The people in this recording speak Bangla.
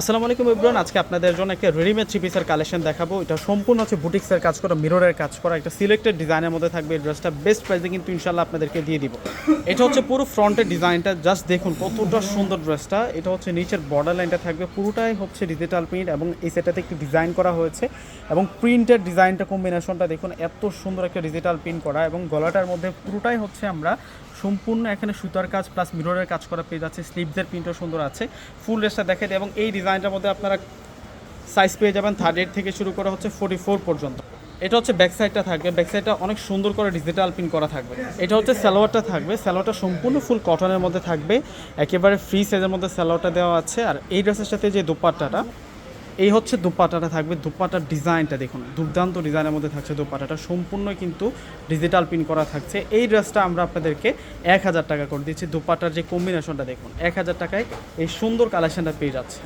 আসসালামু আলাইকুম এভরিওয়ান, আজকে আপনাদের জন্য একটা রেডিমেড থ্রি পিসের কালেকশন দেখাবো। এটা সম্পূর্ণ হচ্ছে বুটিক্সের কাজ করা, মিররের কাজ করা, একটা সিলেক্টেড ডিজাইনের মধ্যে থাকবে। এই ড্রেসটা বেস্ট প্রাইসে কিন্তু ইনশাল্লাহ আপনাদেরকে দিয়ে দিব। এটা হচ্ছে পুরো ফ্রন্টের ডিজাইনটা, জাস্ট দেখুন কতটা সুন্দর ড্রেসটা। এটা হচ্ছে নিচের বর্ডার লাইনটা থাকবে, পুরোটাই হচ্ছে ডিজিটাল প্রিন্ট এবং এই সেটটাতে একটু ডিজাইন করা হয়েছে এবং প্রিন্টের ডিজাইনটা কম্বিনেশনটা দেখুন, এত সুন্দর একটা ডিজিটাল প্রিন্ট করা এবং গলাটার মধ্যে পুরোটাই হচ্ছে আমরা সম্পূর্ণ এখানে সুতার কাজ প্লাস মিররের কাজ করা পেয়ে যাচ্ছে। স্লিভসের প্রিন্টও সুন্দর আছে। ফুল ড্রেসটা দেখে দিই এবং এই ডিজাইনটার মধ্যে আপনারা সাইজ পেয়ে যাবেন 38 থেকে শুরু করা হচ্ছে 44 পর্যন্ত। এটা হচ্ছে ব্যাক সাইডটা থাকবে, ব্যাক সাইডটা অনেক সুন্দর করে ডিজিটাল প্রিন্ট করা থাকবে। এটা হচ্ছে সালোয়ারটা থাকবে, সালোয়ারটা সম্পূর্ণ ফুল কটনের মধ্যে থাকবে, একেবারে ফ্রি সাইজের মধ্যে সালোয়ারটা দেওয়া আছে। আর এই ড্রেসের সাথে যে দোপাট্টাটা, এই হচ্ছে দুপাট্টাটা থাকবে। দুপাট্টার ডিজাইনটা দেখুন, দুর্দান্ত ডিজাইনের মধ্যে থাকছে। দুপাট্টাটা সম্পূর্ণ কিন্তু ডিজিটাল প্রিন্ট করা থাকছে। এই ড্রেসটা আমরা আপনাদেরকে 1000 টাকা করে দিচ্ছি। দুপাট্টার যে কম্বিনেশনটা দেখুন, 1000 টাকায় এই সুন্দর কালেকশনটা পেয়ে যাচ্ছে।